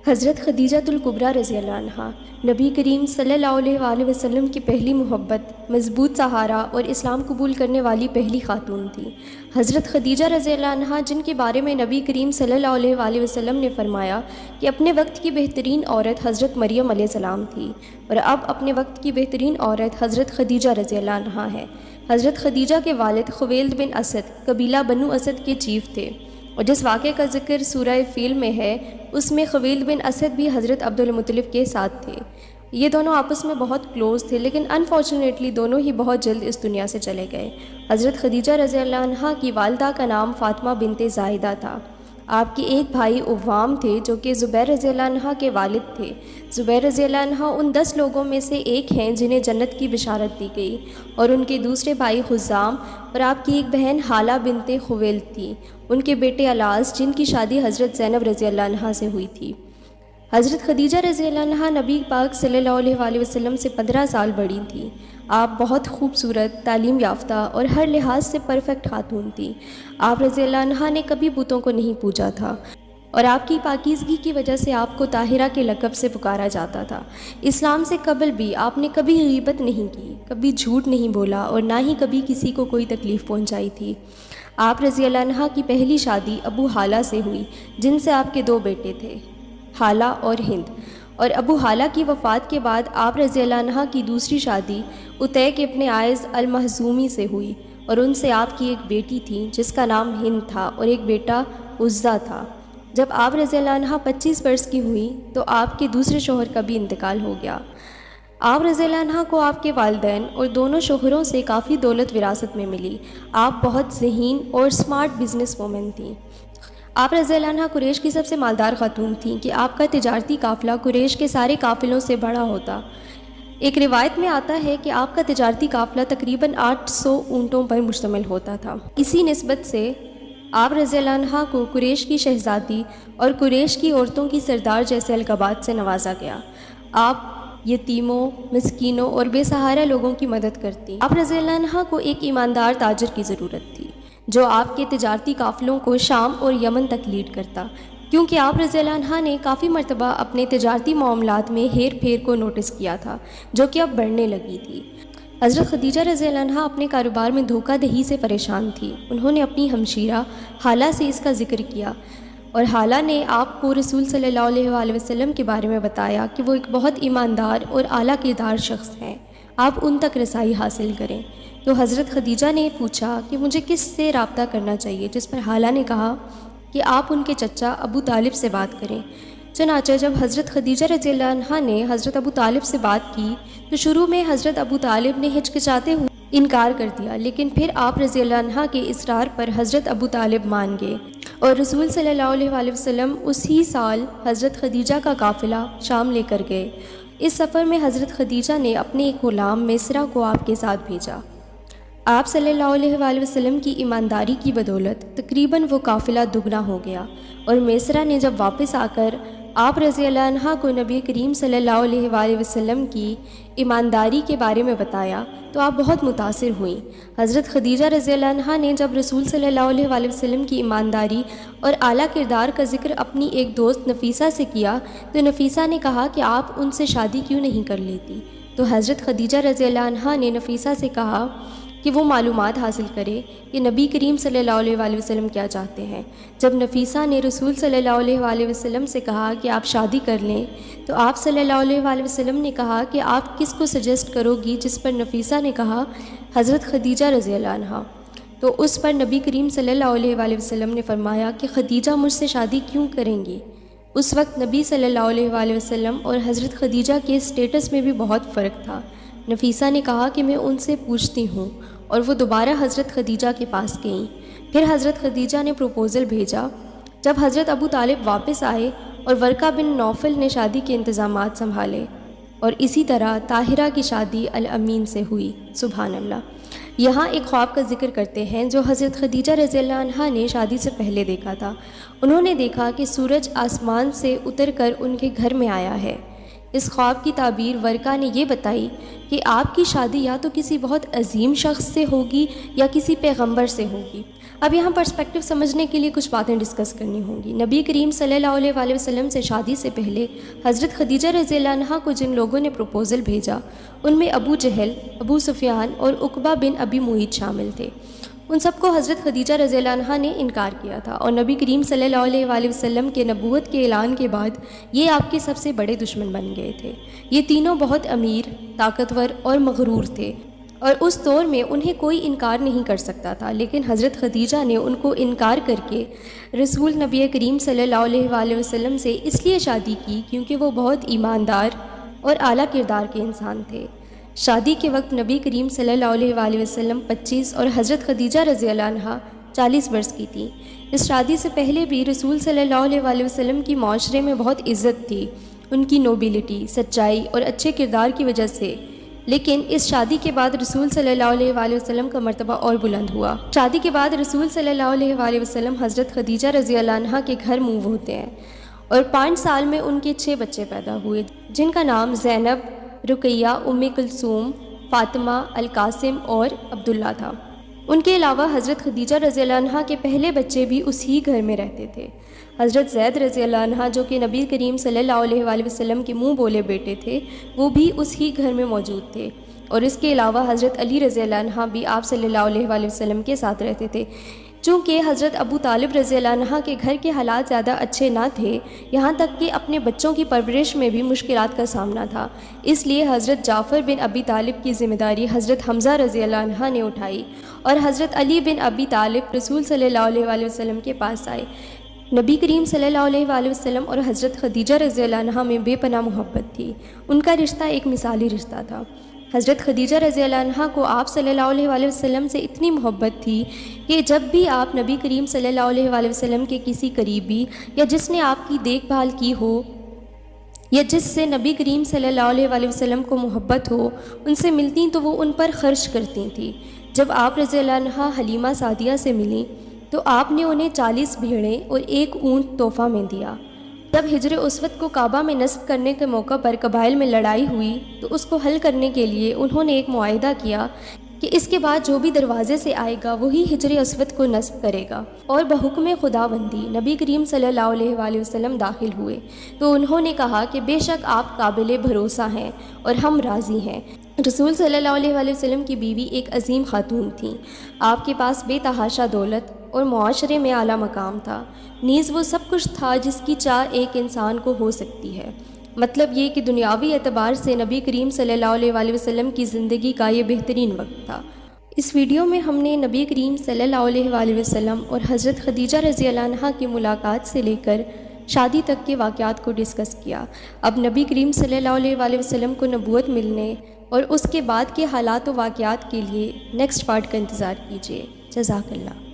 حضرت خدیجۃ الکبریٰ رضی اللہ عنہا نبی کریم صلی اللہ علیہ وآلہ وسلم کی پہلی محبت، مضبوط سہارا اور اسلام قبول کرنے والی پہلی خاتون تھی۔ حضرت خدیجہ رضی اللہ عنہا، جن کے بارے میں نبی کریم صلی اللہ علیہ وآلہ وسلم نے فرمایا کہ اپنے وقت کی بہترین عورت حضرت مریم علیہ السلام تھی، اور اب اپنے وقت کی بہترین عورت حضرت خدیجہ رضی اللہ عنہا ہے۔ حضرت خدیجہ کے والد خویلد بن اسد قبیلہ بنو اسد کے چیف تھے، اور جس واقعے کا ذکر سورہ فیل میں ہے اس میں خویلد بن اسد بھی حضرت عبد المطلب کے ساتھ تھے۔ یہ دونوں آپس میں بہت کلوز تھے، لیکن انفارچونیٹلی دونوں ہی بہت جلد اس دنیا سے چلے گئے۔ حضرت خدیجہ رضی اللہ عنہا کی والدہ کا نام فاطمہ بنت زاہدہ تھا۔ آپ کے ایک بھائی عوام تھے جو کہ زبیر رضی اللہ عنہ کے والد تھے۔ زبیر رضی اللہ عنہ ان 10 لوگوں میں سے ایک ہیں جنہیں جنت کی بشارت دی گئی، اور ان کے دوسرے بھائی خزام اور آپ کی ایک بہن حالہ بنت خویلد تھی۔ ان کے بیٹے الاس، جن کی شادی حضرت زینب رضی اللہ عنہ سے ہوئی تھی۔ حضرت خدیجہ رضی اللہ عنہ نبی پاک صلی اللہ علیہ وآلہ وسلم سے 15 سال بڑی تھیں۔ آپ بہت خوبصورت، تعلیم یافتہ اور ہر لحاظ سے پرفیکٹ خاتون تھیں۔ آپ رضی اللہ عنہ نے کبھی بتوں کو نہیں پوجا تھا، اور آپ کی پاکیزگی کی وجہ سے آپ کو طاہرہ کے لقب سے پکارا جاتا تھا۔ اسلام سے قبل بھی آپ نے کبھی غیبت نہیں کی، کبھی جھوٹ نہیں بولا، اور نہ ہی کبھی کسی کو کوئی تکلیف پہنچائی تھی۔ آپ رضی اللہ عنہ کی پہلی شادی ابو حالہ سے ہوئی، جن سے آپ کے 2 بیٹے تھے، حالہ اور ہند، اور ابو حالہ کی وفات کے بعد آپ رضی اللہ عنہ کی دوسری شادی اتیق ابن عائض المخزومی سے ہوئی، اور ان سے آپ کی ایک بیٹی تھی جس کا نام ہند تھا، اور ایک بیٹا عزہ تھا۔ جب آپ رضی اللہ عنہ 25 برس کی ہوئیں تو آپ کے دوسرے شوہر کا بھی انتقال ہو گیا۔ آپ رضی اللہ عنہ کو آپ کے والدین اور دونوں شوہروں سے کافی دولت وراثت میں ملی۔ آپ بہت ذہین اور سمارٹ بزنس وومن تھیں۔ آپ رضی اللہ عنہ قریش کی سب سے مالدار خاتون تھیں کہ آپ کا تجارتی قافلہ قریش کے سارے قافلوں سے بڑا ہوتا۔ ایک روایت میں آتا ہے کہ آپ کا تجارتی قافلہ تقریباً 800 اونٹوں پر مشتمل ہوتا تھا۔ اسی نسبت سے آپ رضی اللہ عنہ کو قریش کی شہزادی اور قریش کی عورتوں کی سردار جیسے القابات سے نوازا گیا۔ آپ یتیموں، مسکینوں اور بے سہارا لوگوں کی مدد کرتی۔ آپ رضی اللہ عنہ کو ایک ایماندار تاجر کی ضرورت تھی جو آپ کے تجارتی قافلوں کو شام اور یمن تک لیڈ کرتا، کیونکہ آپ رضی اللہ عنہ نے کافی مرتبہ اپنے تجارتی معاملات میں ہیر پھیر کو نوٹس کیا تھا، جو کہ اب بڑھنے لگی تھی۔ حضرت خدیجہ رضی اللہ عنہ اپنے کاروبار میں دھوکہ دہی سے پریشان تھی۔ انہوں نے اپنی ہمشیرہ حالہ سے اس کا ذکر کیا، اور حالہ نے آپ کو رسول صلی اللہ علیہ وآلہ وسلم کے بارے میں بتایا کہ وہ ایک بہت ایماندار اور اعلیٰ کردار شخص ہیں، آپ ان تک رسائی حاصل کریں۔ تو حضرت خدیجہ نے پوچھا کہ مجھے کس سے رابطہ کرنا چاہیے، جس پر حالہ نے کہا کہ آپ ان کے چچا ابو طالب سے بات کریں۔ چنانچہ جب حضرت خدیجہ رضی اللہ عنہا نے حضرت ابو طالب سے بات کی تو شروع میں حضرت ابو طالب نے ہچکچاتے ہوئے انکار کر دیا، لیکن پھر آپ رضی اللہ عنہا کے اصرار پر حضرت ابو طالب مان گئے، اور رسول صلی اللہ علیہ وآلہ وسلم اسی سال حضرت خدیجہ کا قافلہ شام لے کر گئے۔ اس سفر میں حضرت خدیجہ نے اپنے ایک غلام میسرہ کو آپ کے ساتھ بھیجا۔ آپ صلی اللہ علیہ وآلہ وسلم کی ایمانداری کی بدولت تقریباً وہ قافلہ دگنا ہو گیا، اور میسرہ نے جب واپس آ کر آپ رضی اللہ عنہ کو نبی کریم صلی اللہ علیہ وآلہ وسلم کی ایمانداری کے بارے میں بتایا تو آپ بہت متاثر ہوئیں۔ حضرت خدیجہ رضی اللہ عنہ نے جب رسول صلی اللہ علیہ وآلہ وسلم کی ایمانداری اور اعلیٰ کردار کا ذکر اپنی ایک دوست نفیسہ سے کیا تو نفیسہ نے کہا کہ آپ ان سے شادی کیوں نہیں کر لیتی؟ تو حضرت خدیجہ رضی اللہ عنہ نے نفیسہ سے کہا کہ وہ معلومات حاصل کرے کہ نبی کریم صلی اللہ علیہ وآلہ وسلم کیا چاہتے ہیں۔ جب نفیسہ نے رسول صلی اللہ علیہ وآلہ وسلم سے کہا کہ آپ شادی کر لیں تو آپ صلی اللہ علیہ وآلہ وسلم نے کہا کہ آپ کس کو سجیسٹ کرو گی، جس پر نفیسہ نے کہا حضرت خدیجہ رضی اللہ عنہ۔ تو اس پر نبی کریم صلی اللہ علیہ وآلہ وسلم نے فرمایا کہ خدیجہ مجھ سے شادی کیوں کریں گی؟ اس وقت نبی صلی اللہ علیہ وآلہ وسلم اور حضرت خدیجہ کے اسٹیٹس میں بھی بہت فرق تھا۔ نفیسہ نے کہا کہ میں ان سے پوچھتی ہوں، اور وہ دوبارہ حضرت خدیجہ کے پاس گئیں۔ پھر حضرت خدیجہ نے پروپوزل بھیجا۔ جب حضرت ابو طالب واپس آئے اور ورقہ بن نوفل نے شادی کے انتظامات سنبھالے، اور اسی طرح طاہرہ کی شادی الامین سے ہوئی۔ سبحان اللہ۔ یہاں ایک خواب کا ذکر کرتے ہیں جو حضرت خدیجہ رضی اللہ عنہا نے شادی سے پہلے دیکھا تھا۔ انہوں نے دیکھا کہ سورج آسمان سے اتر کر ان کے گھر میں آیا ہے۔ اس خواب کی تعبیر ورقہ نے یہ بتائی کہ آپ کی شادی یا تو کسی بہت عظیم شخص سے ہوگی یا کسی پیغمبر سے ہوگی۔ اب یہاں پرسپیکٹیو سمجھنے کے لیے کچھ باتیں ڈسکس کرنی ہوں گی۔ نبی کریم صلی اللہ علیہ وآلہ وسلم سے شادی سے پہلے حضرت خدیجہ رضی اللہ عنہا کو جن لوگوں نے پروپوزل بھیجا ان میں ابو جہل، ابو سفیان اور عقبہ بن ابی معیط شامل تھے۔ ان سب کو حضرت خدیجہ رضی اللہ عنہا نے انکار کیا تھا، اور نبی کریم صلی اللہ علیہ وآلہ وسلم کے نبوت کے اعلان کے بعد یہ آپ کے سب سے بڑے دشمن بن گئے تھے۔ یہ تینوں بہت امیر، طاقتور اور مغرور تھے، اور اس دور میں انہیں کوئی انکار نہیں کر سکتا تھا، لیکن حضرت خدیجہ نے ان کو انکار کر کے رسول نبی کریم صلی اللہ علیہ وآلہ وسلم سے اس لیے شادی کی کیونکہ وہ بہت ایماندار اور اعلیٰ کردار کے انسان تھے۔ شادی کے وقت نبی کریم صلی اللہ علیہ وآلہ وسلم 25 اور حضرت خدیجہ رضی اللہ عنہا 40 برس کی تھیں۔ اس شادی سے پہلے بھی رسول صلی اللہ علیہ وآلہ وسلم کی معاشرے میں بہت عزت تھی، ان کی نوبیلٹی، سچائی اور اچھے کردار کی وجہ سے، لیکن اس شادی کے بعد رسول صلی اللہ علیہ وآلہ وسلم کا مرتبہ اور بلند ہوا۔ شادی کے بعد رسول صلی اللہ علیہ وآلہ وسلم حضرت خدیجہ رضی اللہ عنہا کے گھر موو ہوتے ہیں، اور 5 سال میں ان کے 6 بچے پیدا ہوئے، جن کا نام زینب، رقیہ، ام کلثوم، فاطمہ، القاسم اور عبداللہ تھا۔ ان کے علاوہ حضرت خدیجہ رضی اللہ عنہا کے پہلے بچے بھی اسی گھر میں رہتے تھے۔ حضرت زید رضی اللہ عنہ جو کہ نبی کریم صلی اللہ علیہ وآلہ وسلم کے منہ بولے بیٹے تھے، وہ بھی اسی گھر میں موجود تھے، اور اس کے علاوہ حضرت علی رضی اللہ عنہ بھی آپ صلی اللہ علیہ وآلہ وسلم کے ساتھ رہتے تھے۔ چونکہ حضرت ابو طالب رضی اللہ عنہ کے گھر کے حالات زیادہ اچھے نہ تھے، یہاں تک کہ اپنے بچوں کی پرورش میں بھی مشکلات کا سامنا تھا، اس لیے حضرت جعفر بن ابی طالب کی ذمہ داری حضرت حمزہ رضی اللہ عنہ نے اٹھائی، اور حضرت علی بن ابی طالب رسول صلی اللہ علیہ وآلہ وسلم کے پاس آئے۔ نبی کریم صلی اللہ علیہ وآلہ وسلم اور حضرت خدیجہ رضی اللہ عنہا میں بے پناہ محبت تھی۔ ان کا رشتہ ایک مثالی رشتہ تھا۔ حضرت خدیجہ رضی اللہ عنہا کو آپ صلی اللہ علیہ وآلہ وسلم سے اتنی محبت تھی کہ جب بھی آپ نبی کریم صلی اللہ علیہ وآلہ وسلم کے کسی قریبی یا جس نے آپ کی دیکھ بھال کی ہو یا جس سے نبی کریم صلی اللہ علیہ وآلہ وسلم کو محبت ہو، ان سے ملتی تو وہ ان پر خرچ کرتی تھیں۔ جب آپ رضی اللہ عنہا حلیمہ سعدیہ سے ملیں تو آپ نے انہیں 40 بھیڑیں اور 1 اونٹ تحفہ میں دیا۔ جب ہجر اسود کو کعبہ میں نصب کرنے کے موقع پر قبائل میں لڑائی ہوئی تو اس کو حل کرنے کے لیے انہوں نے ایک معاہدہ کیا کہ اس کے بعد جو بھی دروازے سے آئے گا وہی ہجر اسود کو نصب کرے گا، اور بحکم خدا بندی نبی کریم صلی اللہ علیہ وآلہ وسلم داخل ہوئے تو انہوں نے کہا کہ بے شک آپ قابل بھروسہ ہیں اور ہم راضی ہیں۔ رسول صلی اللہ علیہ وآلہ وسلم کی بیوی ایک عظیم خاتون تھیں، آپ کے پاس بے تحاشا دولت اور معاشرے میں اعلیٰ مقام تھا، نیز وہ سب کچھ تھا جس کی چاہ ایک انسان کو ہو سکتی ہے۔ مطلب یہ کہ دنیاوی اعتبار سے نبی کریم صلی اللہ علیہ وآلہ وسلم کی زندگی کا یہ بہترین وقت تھا۔ اس ویڈیو میں ہم نے نبی کریم صلی اللہ علیہ وآلہ وسلم اور حضرت خدیجہ رضی اللہ عنہا کی ملاقات سے لے کر شادی تک کے واقعات کو ڈسکس کیا۔ اب نبی کریم صلی اللہ علیہ وآلہ وسلم کو نبوت ملنے اور اس کے بعد کے حالات و واقعات کے لیے نیکسٹ پارٹ کا انتظار کیجیے۔ جزاک اللہ۔